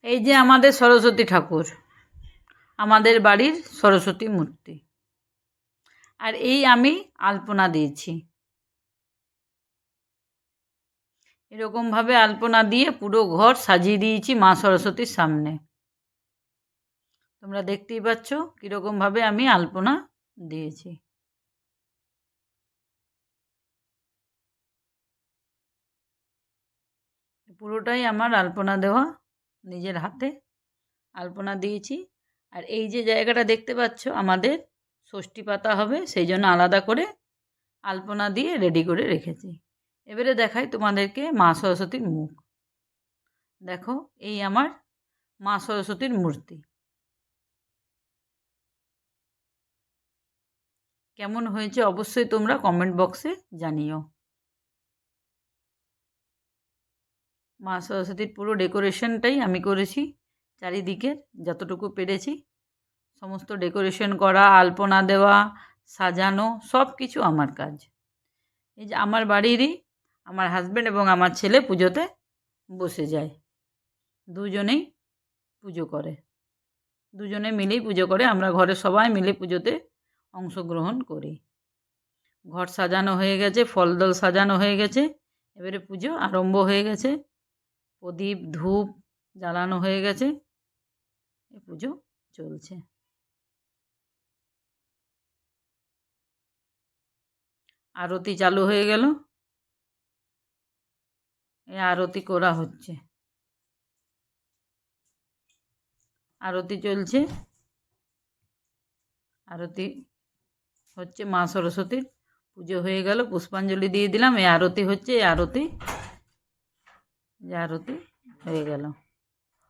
এই যে আমাদের সরস্বতী ঠাকুর, আমাদের বাড়ির সরস্বতী মূর্তি। আর এই আমি আলপনা দিয়েছি, এরকমভাবে আলপনা দিয়ে পুরো ঘর সাজিয়ে দিয়েছি মা সরস্বতীর সামনে। তোমরা দেখতেই পাচ্ছ কীরকমভাবে আমি আলপনা দিয়েছি। পুরোটাই আমার আলপনা দেওয়া, নিজের হাতে আলপনা দিয়েছি। আর এই যে জায়গাটা দেখতে পাচ্ছ আমাদের ষষ্ঠী পাতা হবে, সেই জন্য আলাদা করে আলপনা দিয়ে রেডি করে রেখেছি। এবারে দেখাই তোমাদেরকে মা সরস্বতীর মুখ। দেখো, এই আমার মা সরস্বতীর মূর্তি। কেমন হয়েছে অবশ্যই তোমরা কমেন্ট বক্সে জানিও। মা সরস্বতীর পুরো ডেকোরেশনটাই আমি করেছি, চারিদিকের যতটুকু পেরেছি সমস্ত ডেকোরেশন করা, আলপনা দেওয়া, সাজানো, সব কিছু আমার কাজ। এই যে আমার বাড়িরই আমার হাজব্যান্ড এবং আমার ছেলে পুজোতে বসে যায়, দুজনেই পুজো করে, দুজনে মিলেই পুজো করে। আমরা ঘরে সবাই মিলে পুজোতে অংশগ্রহণ করি। ঘর সাজানো হয়ে গেছে, ফলদল সাজানো হয়ে গেছে, এবারে পুজো আরম্ভ হয়ে গেছে। প্রদীপ ধূপ জ্বালানো হয়ে গেছে, এই পুজো চলছে। আরতি চালু হয়ে গেল, এই আরতি করা হচ্ছে, আরতি চলছে, আরতি হচ্ছে। মা সরস্বতীর পুজো হয়ে গেল, পুষ্পাঞ্জলি দিয়ে দিলাম, এই আরতি হচ্ছে, এই আরতি হয়ে গেল।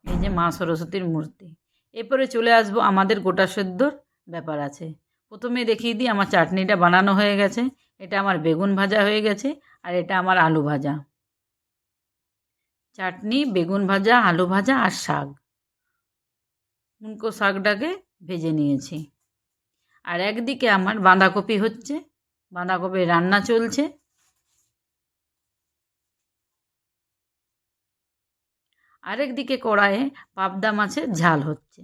এই যে মা সরস্বতীর মূর্তি। এরপরে চলে আসবো আমাদের গোটা সেদ্ধর ব্যাপার আছে। প্রথমে দেখিয়ে দিই আমার চাটনিটা বানানো হয়ে গেছে, এটা আমার বেগুন ভাজা হয়ে গেছে, আর এটা আমার আলু ভাজা। চাটনি, বেগুন ভাজা, আলু ভাজা আর শাক, মুনকো শাকটাকে ভেজে নিয়েছি। আর একদিকে আমার বাঁধাকপি হচ্ছে, বাঁধাকপির রান্না চলছে। আরেকদিকে কড়াইয়ে পাবদা মাছের ঝাল হচ্ছে।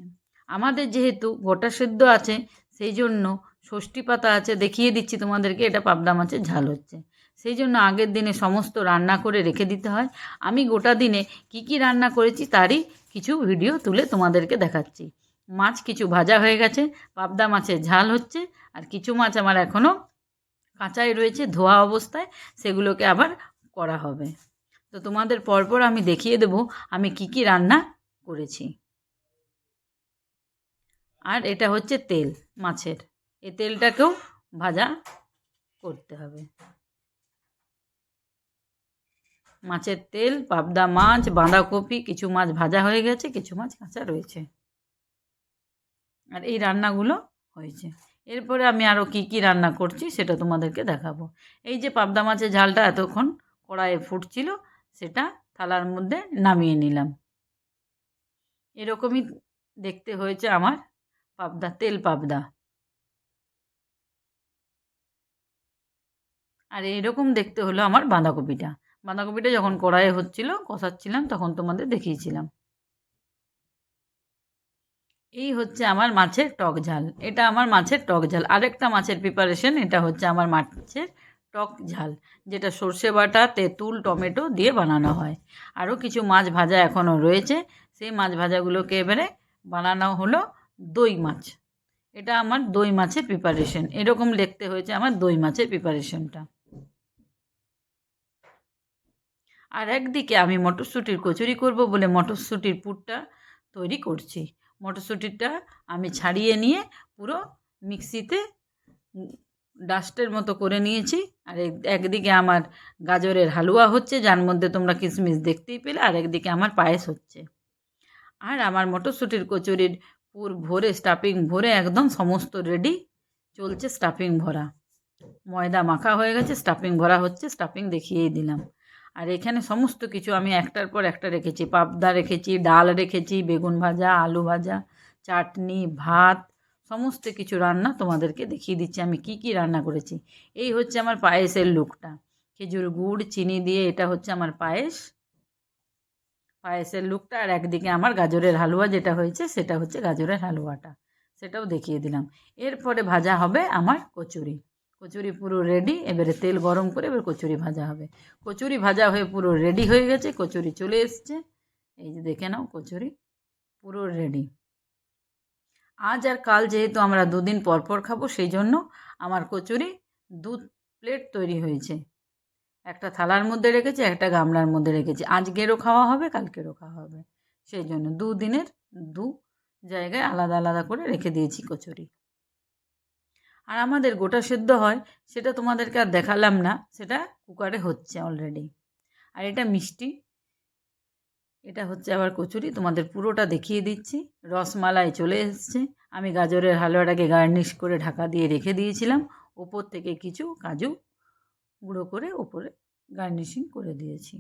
আমাদের যেহেতু গোটা সেদ্ধ আছে, সেই জন্য ষষ্ঠী পাতা আছে, দেখিয়ে দিচ্ছি তোমাদেরকে, এটা পাবদা মাছের ঝাল হচ্ছে। সেই জন্য আগের দিনে সমস্ত রান্না করে রেখে দিতে হয়। আমি গোটা দিনে কি কি রান্না করেছি তারই কিছু ভিডিও তুলে তোমাদেরকে দেখাচ্ছি। মাছ কিছু ভাজা হয়ে গেছে, পাবদা মাছের ঝাল হচ্ছে, আর কিছু মাছ আমার এখনও কাঁচাই রয়েছে ধোয়া অবস্থায়, সেগুলোকে আবার করা হবে। তো তোমাদের পরপর আমি দেখিয়ে দেব আমি কি কি রান্না করেছি। আর এটা হচ্ছে তেল মাছের, এই তেলটাকেও ভাজা করতে হবে। মাছের তেল, পাবদা মাছ, বাঁধাকপি, কিছু মাছ ভাজা হয়ে গেছে, কিছু মাছ কাঁচা রয়েছে। আর এই রান্নাগুলো হয়েছে। এরপরে আমি আরও কি কি রান্না করছি সেটা তোমাদেরকে দেখাবো। এই যে পাবদা মাছের ঝালটা এতক্ষণ কড়াইয়ে ফুটছিল, সেটা থালার মধ্যে নামিয়ে নিলাম। এরকমই দেখতে হয়েছে আমার পাবদা, তেল পাবদা। আর এরকম দেখতে হলো আমার বাঁধাকপিটা। বাঁধাকপিটা যখন কড়াইয়ে হচ্ছিল, কষাচ্ছিলাম, তখন তোমাদের দেখিয়েছিলাম। এই হচ্ছে আমার মাছের টক ঝাল, এটা আমার মাছের টক ঝাল। আরেকটা মাছের প্রিপারেশন, এটা হচ্ছে আমার মাছের টক ঝাল, যেটা সর্ষে বাটা, তেঁতুল, টমেটো দিয়ে বানানো হয়। আরও কিছু মাছ ভাজা এখনও রয়েছে, সেই মাছ ভাজাগুলোকে এবারে বানানো হলো দই মাছ। এটা আমার দই মাছের প্রিপারেশন, এরকম দেখতে হয়েছে আমার দই মাছের প্রিপারেশনটা। আর একদিকে আমি মটরশুঁটির কচুরি করব বলে মটরশুঁটির পুরটা তৈরি করছি। মটরশুঁটিটা আমি ছাড়িয়ে নিয়ে পুরো মিক্সিতে ডাস্টের মতো করে নিয়েছি। আর একদিকে আমার গাজরের হালুয়া হচ্ছে, যার মধ্যে তোমরা কিশমিশ দেখতেই পেলে, আর একদিকে আমার পায়েস হচ্ছে। আর আমার মটরশুঁটির কচুরির পুর ভরে, স্টাফিং ভরে একদম সমস্ত রেডি চলছে, স্টাফিং ভরা। ময়দা মাখা হয়ে গেছে, স্টাফিং ভরা হচ্ছে, স্টাফিং দেখিয়েই দিলাম। আর এখানে সমস্ত কিছু আমি একটার পর একটা রেখেছি, পাবদা রেখেছি, ডাল রেখেছি, বেগুন ভাজা, আলু ভাজা, চাটনি, ভাত, সমস্ত কিছু রান্না তোমাদেরকে দেখিয়ে দিচ্ছি আমি কি কি রান্না করেছি। এই হচ্ছে আমার পায়েসের লুকটা, খেজুর গুড় চিনি দিয়ে এটা হচ্ছে আমার পায়েস। পায়েসের লুকটা, আর একদিকে আমার গাজরের হালুয়া যেটা হয়েছে সেটা হচ্ছে গাজরের হালুয়াটা, সেটাও দেখিয়ে দিলাম। এরপরে ভাজা হবে আমার কচুরি। কচুরি পুরো রেডি, এবারে তেল গরম করে এবার কচুরি ভাজা হবে। কচুরি ভাজা হয়ে পুরো রেডি হয়ে গেছে, কচুরি চলে এসছে। এই যে দেখে নাও, কচুরি পুরো রেডি। আজ আর কাল যেহেতু আমরা দুদিন পর পর খাবো, সেই জন্য আমার কচুরি 2 প্লেট তৈরি হয়েছে। একটা থালার মধ্যে রেখেছি, একটা গামলার মধ্যে রেখেছি। আজকেরও খাওয়া হবে, কালকেরও খাওয়া হবে, সেই জন্য 2 দিনের 2 জায়গায় আলাদা আলাদা করে রেখে দিয়েছি কচুরি। আর আমাদের গোটা সেদ্ধ হয়, সেটা তোমাদেরকে আর দেখালাম না, সেটা কুকারে হচ্ছে অলরেডি। আর এটা মিষ্টি, এটা হচ্ছে আবার কচুরি, তোমাদের পুরোটা দেখিয়ে দিচ্ছি। রসমালাই চলে এসছে। আমি গাজরের হালুয়াটাকে গার্নিশ করে ঢাকা দিয়ে রেখে দিয়েছিলাম, ওপর থেকে কিছু কাজু গুঁড়ো করে ওপরে গার্নিশিং করে দিয়েছি।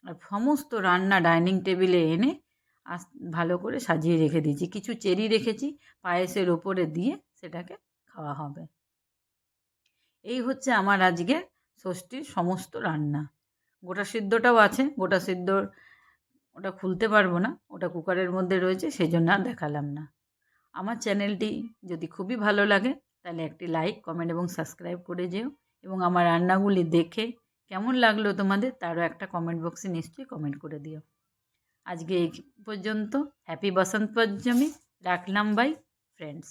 আর সমস্ত রান্না ডাইনিং টেবিলে এনে ভালো করে সাজিয়ে রেখে দিয়েছি। কিছু চেরি রেখেছি পায়েসের ওপরে দিয়ে, সেটাকে খাওয়া হবে। এই হচ্ছে আমার আজকের ষষ্ঠীর সমস্ত রান্না। গোটা সিদ্ধটাও আছে, গোটা সিদ্ধ ওটা খুলতে পারবো না, ওটা কুকারের মধ্যে রয়েছে, সেই জন্য আর দেখালাম না। আমার চ্যানেলটি যদি খুবই ভালো লাগে তাহলে একটি লাইক, কমেন্ট এবং সাবস্ক্রাইব করে যেও, এবং আমার রান্নাগুলি দেখে কেমন লাগলো তোমাদের তারও একটা কমেন্ট বক্সে নিশ্চয়ই কমেন্ট করে দিও। আজকে এই পর্যন্ত। হ্যাপি বসন্ত পঞ্চমী। রাখলাম বাই ফ্রেন্ডস।